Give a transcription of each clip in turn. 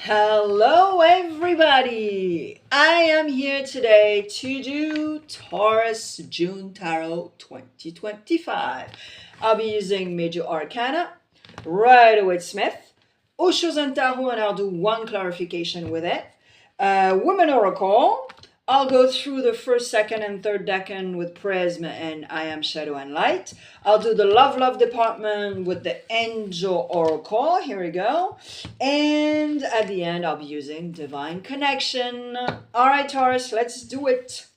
Hello, everybody! I am here today to do Taurus June Tarot 2025. I'll be using Major Arcana, Rider-Waite Smith, Osho's and Tarot, and I'll do one clarification with it. Women Oracle. I'll go through the first, second, and third decan with Prism and I Am Shadow and Light. I'll do the Love department with the Angel Oracle. Here we go. And at the end, I'll be using Divine Connection. All right, Taurus, let's do it.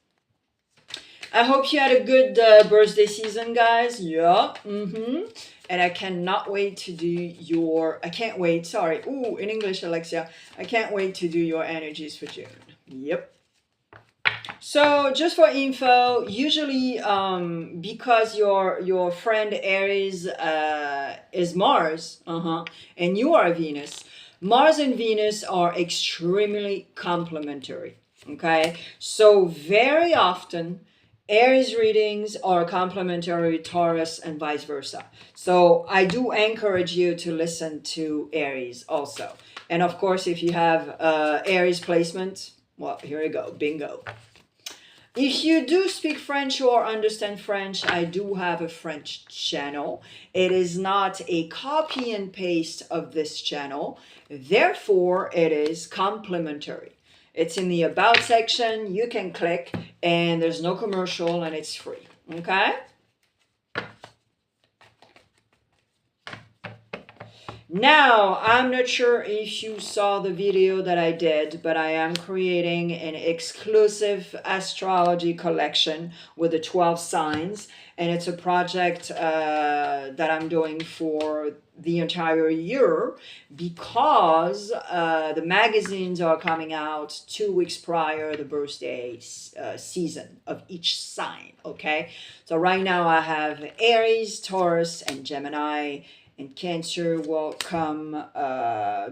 I hope you had a good birthday season, guys. Yeah. And I cannot wait to do your... I can't wait, sorry. Ooh, in English, Alexia. I can't wait to do your energies for June. Yep. So just for info, usually because your friend Aries is Mars, and you are Venus, Mars and Venus are extremely complementary. Okay, so very often Aries readings are complementary with Taurus and vice versa. So I do encourage you to listen to Aries also. And of course, if you have Aries placement, well, here we go, bingo. If you do speak French or understand French, I do have a French channel. It is not a copy and paste of this channel. Therefore, it is complementary. It's in the About section. You can click and there's no commercial and it's free. Okay? Now, I'm not sure if you saw the video that I did, but I am creating an exclusive astrology collection with the 12 signs. And it's a project that I'm doing for the entire year because the magazines are coming out 2 weeks prior to the birthday season of each sign, okay? So right now I have Aries, Taurus, and Gemini, and Cancer will come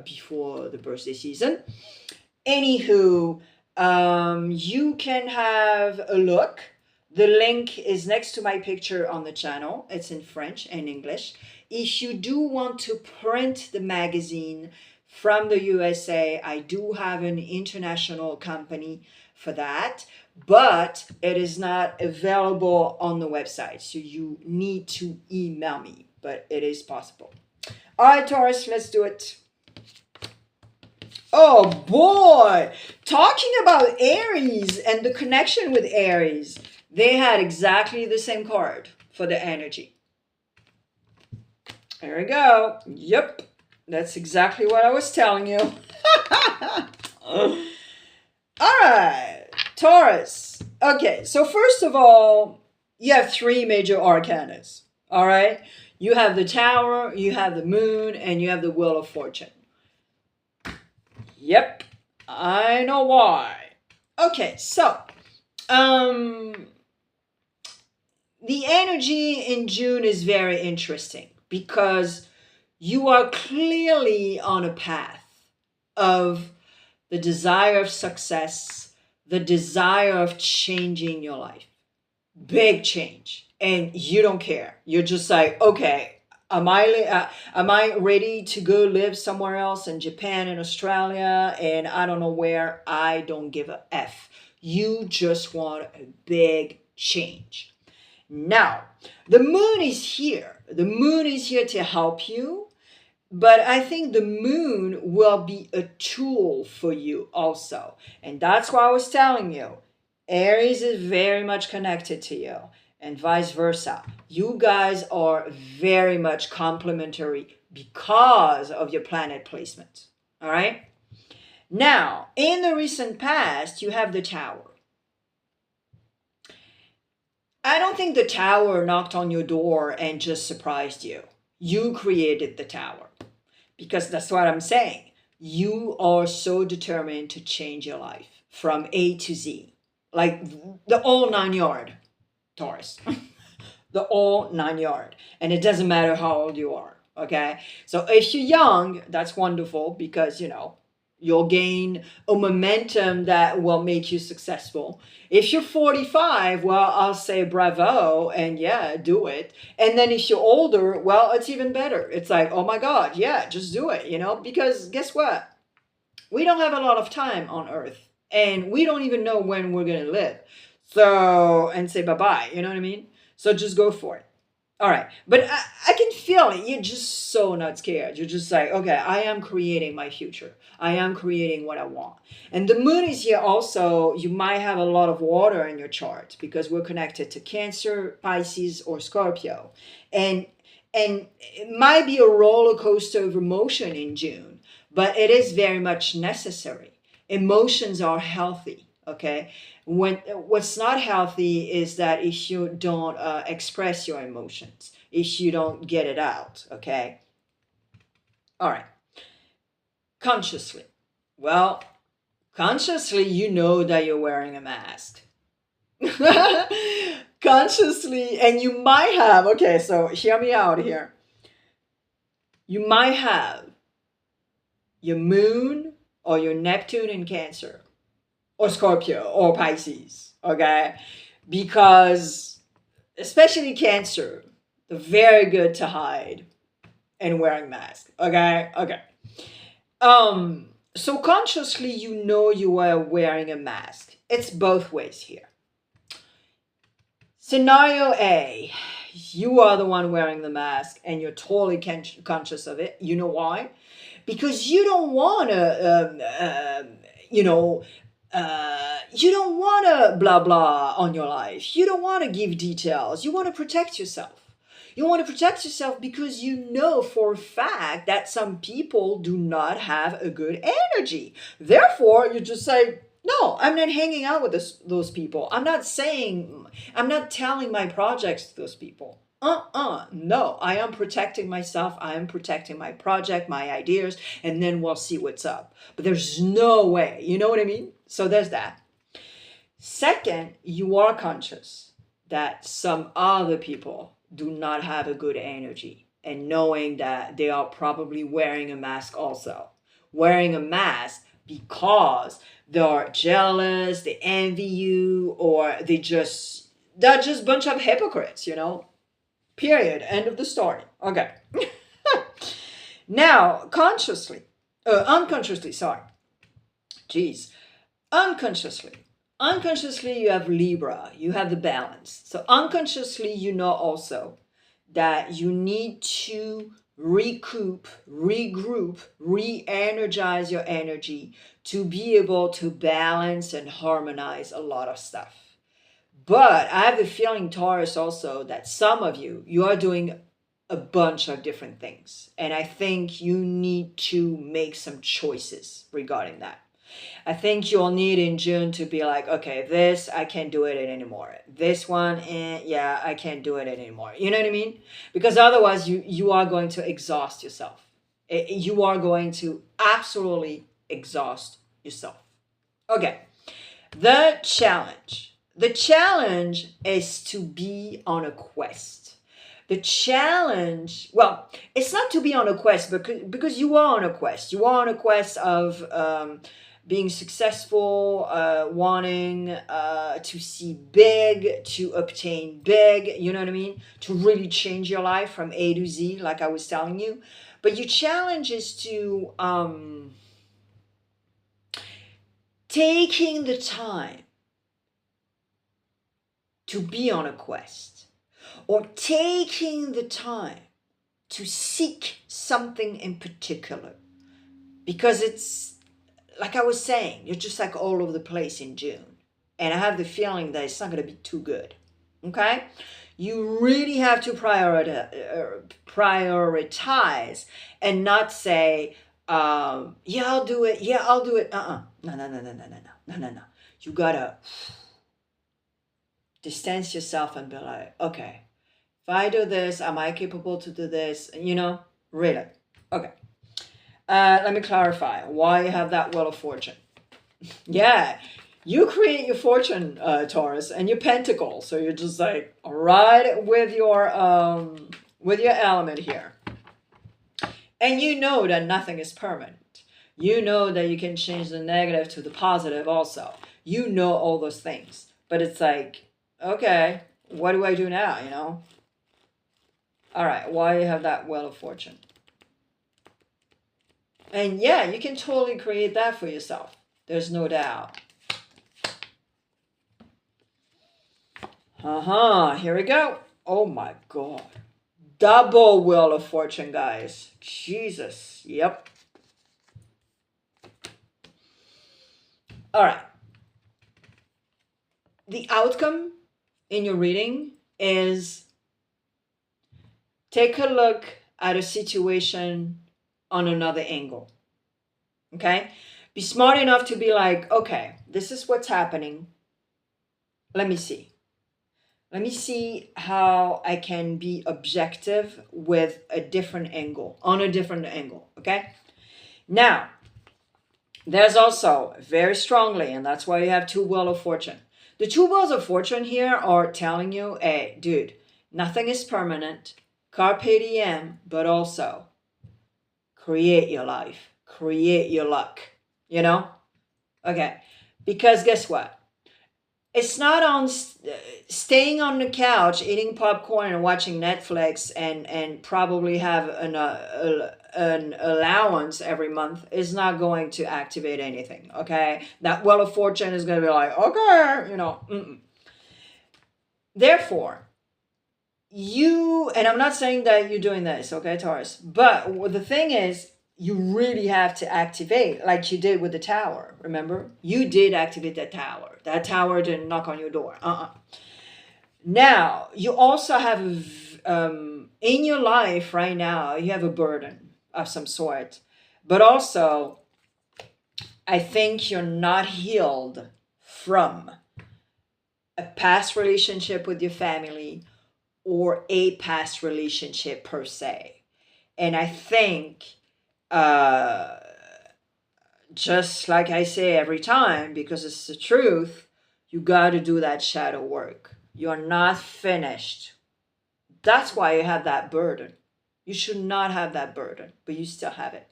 before the birthday season. Anywho, you can have a look. The link is next to my picture on the channel. It's in French and English. If you do want to print the magazine from the USA, I do have an international company for that, but it is not available on the website. So you need to email me. But it is possible. All right, Taurus, let's do it. Oh, boy. Talking about Aries and the connection with Aries, they had exactly the same card for the energy. There we go. Yep. That's exactly what I was telling you. All right, Taurus. Okay, so first of all, you have 3 major arcanas. All right? You have the Tower, you have the Moon, and you have the Wheel of Fortune. Yep, I know why. Okay, so the energy in June is very interesting because you are clearly on a path of the desire of success, the desire of changing your life. Big change. And you don't care. You're just like, okay, am I ready to go live somewhere else in Japan and Australia and I don't know where? I don't give a F. You just want a big change. Now, the moon is here. The moon is here to help you. But I think the moon will be a tool for you also. And that's why I was telling you. Aries is very much connected to you. And vice versa. You guys are very much complementary because of your planet placement. All right? Now, in the recent past, you have the Tower. I don't think the Tower knocked on your door and just surprised you. You created the Tower. Because that's what I'm saying. You are so determined to change your life from A to Z. Like the whole 9 yard. Taurus, the all 9 yard. And it doesn't matter how old you are, okay? So if you're young, that's wonderful because, you know, you'll gain a momentum that will make you successful. If you're 45, well, I'll say bravo and yeah, do it. And then if you're older, well, it's even better. It's like, oh my God, yeah, just do it, you know, because guess what? We don't have a lot of time on Earth, and we don't even know when we're gonna live. So, and say bye bye. You know what I mean? So just go for it. All right. But I can feel it. You're just so not scared. You're just like, okay, I am creating my future. I am creating what I want. And the moon is here also. You might have a lot of water in your chart because we're connected to Cancer, Pisces, or Scorpio. And it might be a roller coaster of emotion in June, but it is very much necessary. Emotions are healthy, okay? When what's not healthy is that if you don't express your emotions, if you don't get it out, okay? All right. Consciously. Well, consciously, you know that you're wearing a mask. Consciously, and you might have, okay, so hear me out here. You might have your moon or your Neptune in Cancer or Scorpio or Pisces, okay? Because especially Cancer, they're very good to hide and wearing masks, okay? Okay. So consciously you know you are wearing a mask. It's both ways here. Scenario A, you are the one wearing the mask and you're totally conscious of it. You know why? Because you don't want to, you don't want to blah blah on your life. You don't want to give details. You want to protect yourself. You want to protect yourself because you know for a fact that some people do not have a good energy. Therefore, you just say, no, I'm not hanging out with those people. I'm not telling my projects to those people. No, I am protecting myself. I am protecting my project, my ideas, and then we'll see what's up. But there's no way, you know what I mean? So there's that. Second, you are conscious that some other people do not have a good energy, and knowing that they are probably wearing a mask also. Wearing a mask because they're jealous, they envy you, or they're just a bunch of hypocrites, you know? Period. End of the story. Okay. Now, unconsciously, sorry. Jeez. Unconsciously, you have Libra, you have the balance. So unconsciously, you know also that you need to recoup, regroup, re-energize your energy to be able to balance and harmonize a lot of stuff. But I have the feeling, Taurus, also that some of you are doing a bunch of different things. And I think you need to make some choices regarding that. I think you'll need in June to be like, okay, this, I can't do it anymore. This one, yeah, I can't do it anymore. You know what I mean? Because otherwise you are going to exhaust yourself. You are going to absolutely exhaust yourself. Okay, the challenge. The challenge is to be on a quest. The challenge, well, it's not to be on a quest because you are on a quest. You are on a quest of being successful, wanting to see big, to obtain big, you know what I mean? To really change your life from A to Z, like I was telling you. But your challenge is to taking the time to be on a quest, or taking the time to seek something in particular. Because it's, like I was saying, you're just like all over the place in June. And I have the feeling that it's not going to be too good. Okay? You really have to prioritize and not say, yeah, I'll do it. Yeah, I'll do it. No. You got to distance yourself and be like, okay, if I do this, am I capable to do this? You know, really. Okay. Let me clarify why you have that Wheel of Fortune. Yeah, you create your fortune, Taurus, and your pentacle. So you're just like right with your element here. And you know that nothing is permanent. You know that you can change the negative to the positive also. You know all those things. But it's like, okay, what do I do now, you know? All right, why you have that Wheel of Fortune? And yeah, you can totally create that for yourself. There's no doubt. Here we go. Oh my God. Double Wheel of Fortune, guys. Jesus. Yep. All right. The outcome in your reading is take a look at a situation on another angle. Okay? Be smart enough to be like, okay, this is what's happening. Let me see. Let me see how I can be objective with a different angle, on a different angle. Okay? Now, there's also very strongly, and that's why you have two Wheel of Fortune. The two Wheels of Fortune here are telling you, hey, dude, nothing is permanent. Carpe diem, but also create your life, create your luck, you know? Okay, because guess what? It's not on staying on the couch, eating popcorn and watching Netflix and probably have an allowance every month is not going to activate anything, okay? That Wheel of Fortune is going to be like, okay, you know. Therefore, and I'm not saying that you're doing this, okay, Taurus, but the thing is, you really have to activate like you did with the tower. Remember, you did activate that tower. That tower didn't knock on your door. Now you also have in your life right now, you have a burden of some sort, but also I think you're not healed from a past relationship with your family or a past relationship per se. And I think just like I say every time, because it's the truth, you got to do that shadow work. You're not finished. That's why you have that burden. You should not have that burden, but you still have it.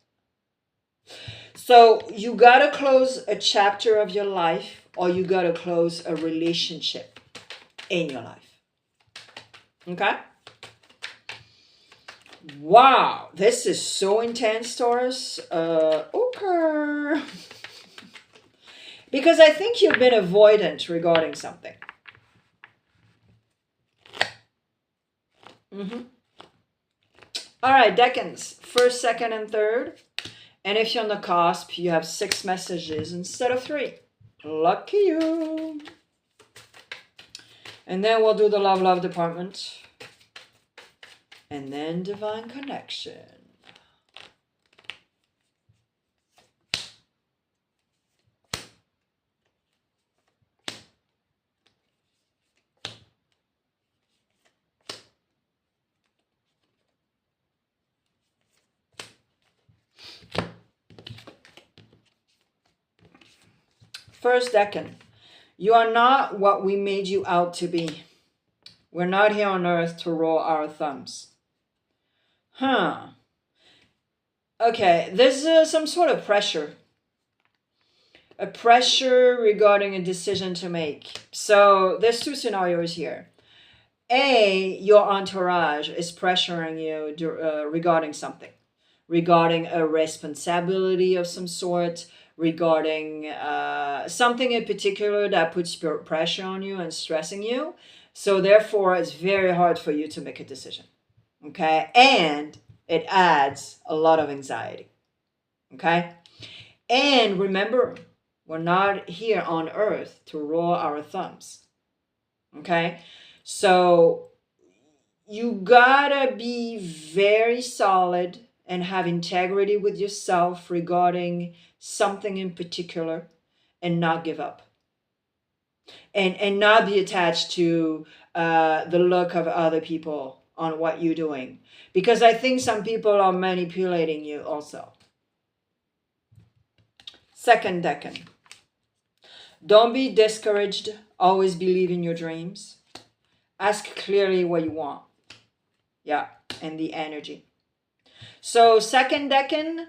So you got to close a chapter of your life, or you got to close a relationship in your life. Okay? Wow, this is so intense, Taurus. Okay. Because I think you've been avoidant regarding something. All right, decans, first, second, and third. And if you're on the cusp, you have 6 messages instead of 3. Lucky you. And then we'll do the love department. And then divine connection. First decan, you are not what we made you out to be. We're not here on earth to roll our thumbs. Okay, there's some sort of pressure. A pressure regarding a decision to make. So there's 2 scenarios here. A, your entourage is pressuring you regarding something. Regarding a responsibility of some sort. Regarding something in particular that puts pressure on you and stressing you. So therefore, it's very hard for you to make a decision. Okay? And it adds a lot of anxiety. Okay? And remember, we're not here on earth to roll our thumbs. Okay? So you gotta be very solid and have integrity with yourself regarding something in particular and not give up. And not be attached to the look of other people on what you're doing. Because I think some people are manipulating you also. Second decan. Don't be discouraged. Always believe in your dreams. Ask clearly what you want. Yeah, and the energy. So second decan,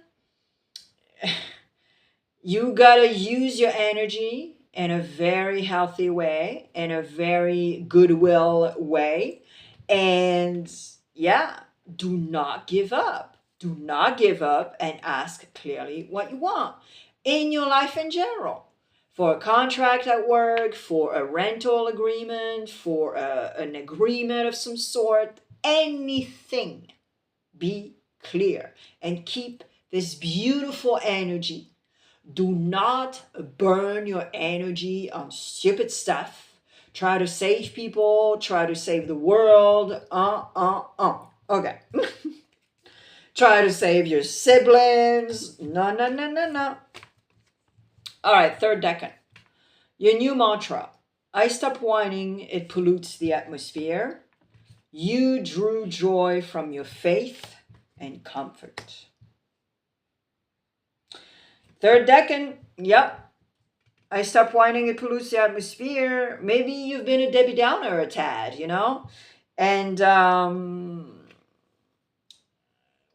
you gotta use your energy in a very healthy way, in a very goodwill way. And yeah, do not give up. Do not give up and ask clearly what you want in your life in general. For a contract at work, for a rental agreement, for an agreement of some sort, anything. Be clear and keep this beautiful energy. Do not burn your energy on stupid stuff. Try to save people, try to save the world. Okay. Try to save your siblings. No, no, no, no, no. All right, third decan. Your new mantra. I stop whining, it pollutes the atmosphere. You drew joy from your faith and comfort. Third decan. Yep. I stop whining, it pollutes the atmosphere. Maybe you've been a Debbie Downer a tad, you know? And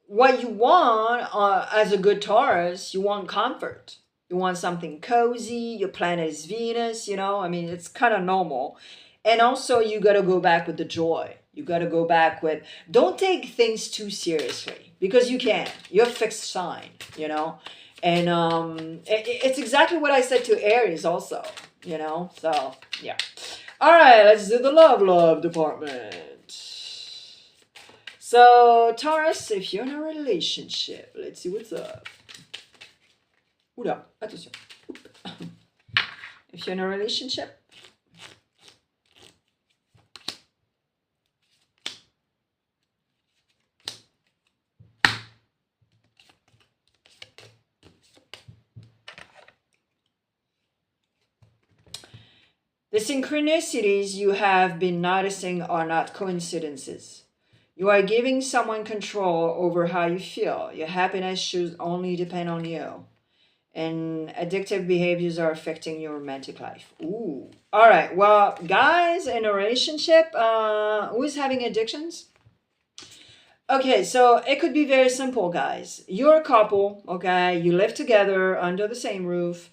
what you want as a good Taurus, you want comfort. You want something cozy. Your planet is Venus, you know? I mean, it's kind of normal. And also, you got to go back with the joy. You got to go back with, don't take things too seriously because you can. You're a fixed sign, you know? And it's exactly what I said to Aries also, you know? So, yeah. All right, let's do the love department. So, Taurus, if you're in a relationship, let's see what's up. Oula, attention. If you're in a relationship, the synchronicities you have been noticing are not coincidences. You are giving someone control over how you feel. Your happiness should only depend on you. And addictive behaviors are affecting your romantic life. Ooh. All right. Well, guys, in a relationship, who is having addictions? Okay, so it could be very simple, guys. You're a couple, okay? You live together under the same roof.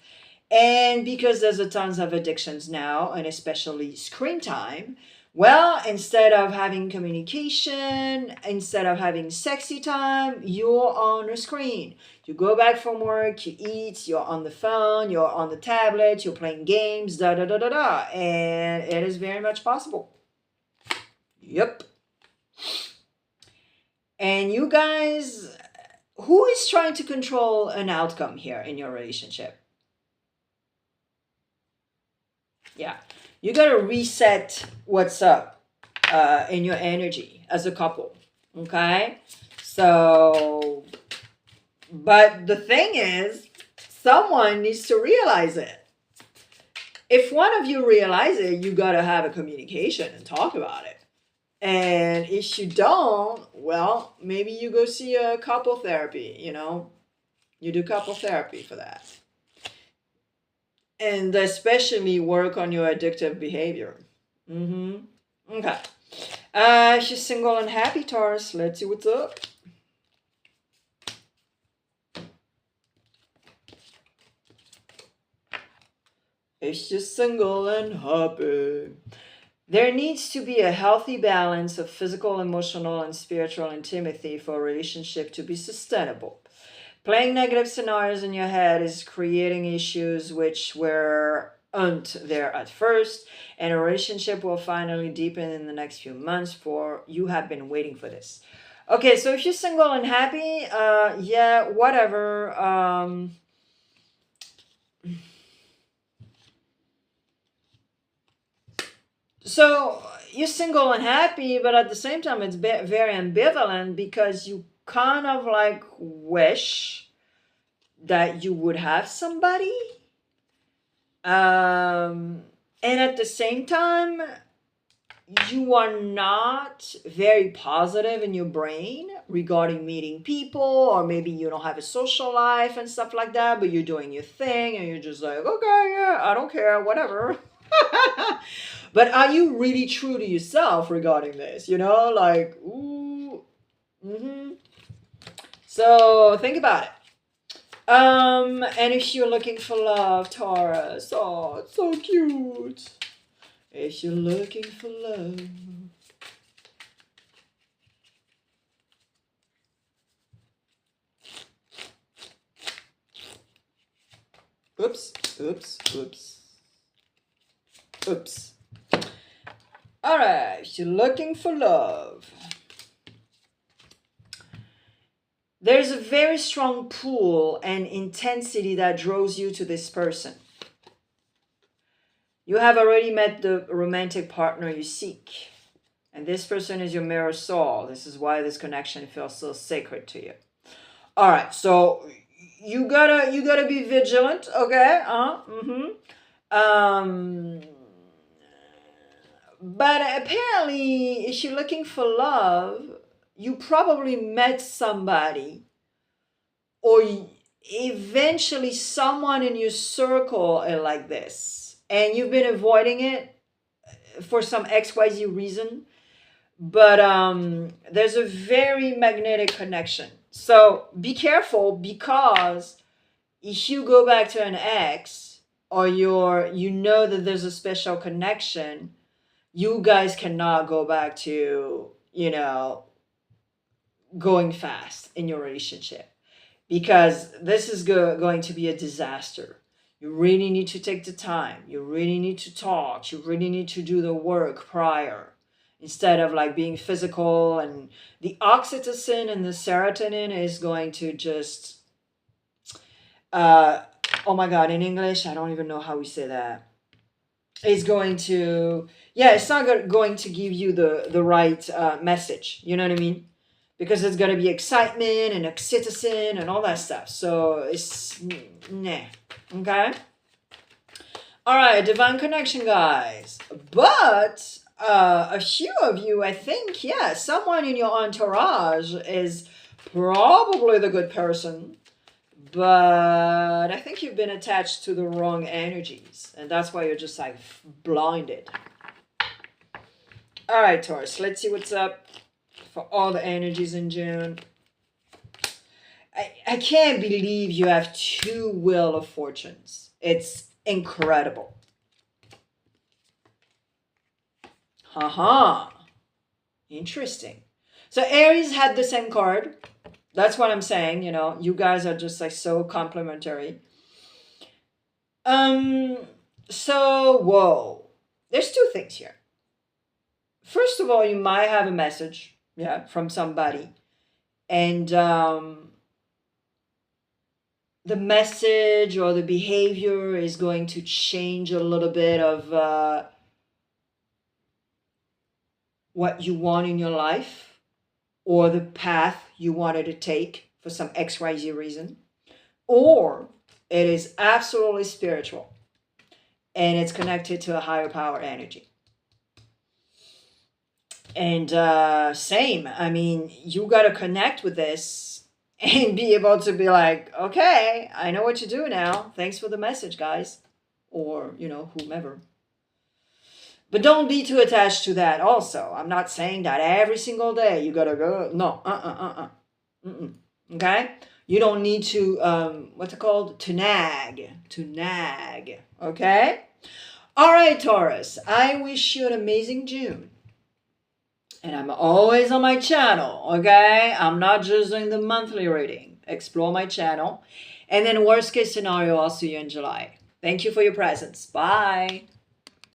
And because there's a tons of addictions now, and especially screen time, well, instead of having communication, instead of having sexy time, you're on a screen. You go back from work, you eat, you're on the phone, you're on the tablet, you're playing games, da da da da da. And it is very much possible. Yep. And you guys, who is trying to control an outcome here in your relationship? Yeah. You got to reset what's up in your energy as a couple. Okay? So, but the thing is, someone needs to realize it. If one of you realize it, you got to have a communication and talk about it. And if you don't, well, maybe you go see a couple therapy, you know? You do couple therapy for that. And especially work on your addictive behavior. Okay. If you're single and happy, Taurus, let's see what's up. If you're single and happy. There needs to be a healthy balance of physical, emotional, and spiritual intimacy for a relationship to be sustainable. Playing negative scenarios in your head is creating issues which weren't there at first, and a relationship will finally deepen in the next few months, for you have been waiting for this. Okay, so if you're single and happy, yeah, whatever. So you're single and happy, but at the same time, it's very ambivalent because you kind of like wish that you would have somebody. And at the same time, you are not very positive in your brain regarding meeting people, or maybe you don't have a social life and stuff like that, but you're doing your thing and you're just like, okay, yeah, I don't care, whatever. But are you really true to yourself regarding this? You know, like, ooh, So think about it. And if you're looking for love, Taurus, oh, it's so cute. If you're looking for love. Oops, oops, oops, oops. All right, if you're looking for love, there's a very strong pull and intensity that draws you to this person. You have already met the romantic partner you seek. And this person is your mirror soul. This is why this connection feels so sacred to you. All right, so you gotta be vigilant, okay? But apparently, if you're looking for love, you probably met somebody, or eventually someone in your circle like this, and you've been avoiding it for some XYZ reason. But there's a very magnetic connection. So be careful, because if you go back to an ex, or you know that there's a special connection, you guys cannot go back to, going fast in your relationship, because this is going to be a disaster. You really need to take the time. You really need to talk. You really need to do the work prior, instead of like being physical. And the oxytocin and the serotonin is going to just, oh my God, in English, I don't even know how we say that. It's going to, it's not going to give you the right message. You know what I mean? Because it's going to be excitement and oxytocin and all that stuff. So it's, nah. Okay? All right, divine connection, guys. But a few of you, I think, someone in your entourage is probably the good person. But I think you've been attached to the wrong energies. And that's why you're just like blinded. All right, Taurus, let's see what's up for all the energies in June. I can't believe you have 2 Wheel of Fortunes. It's incredible. Interesting. So Aries had the same card. That's what I'm saying. You guys are just like so complementary. So, whoa. There's 2 things here. First of all, you might have a message, from somebody. And the message or the behavior is going to change a little bit of what you want in your life, or the path you wanted to take for some XYZ reason. Or it is absolutely spiritual, and it's connected to a higher power energy. And same, I mean, you got to connect with this and be able to be like, okay, I know what to do now. Thanks for the message, guys. Or, whomever. But don't be too attached to that also. I'm not saying that every single day you got to go. No, Okay? You don't need to, what's it called? To nag. Okay? All right, Taurus. I wish you an amazing June. And I'm always on my channel, okay? I'm not just doing the monthly reading. Explore my channel. And then worst case scenario, I'll see you in July. Thank you for your presence. Bye.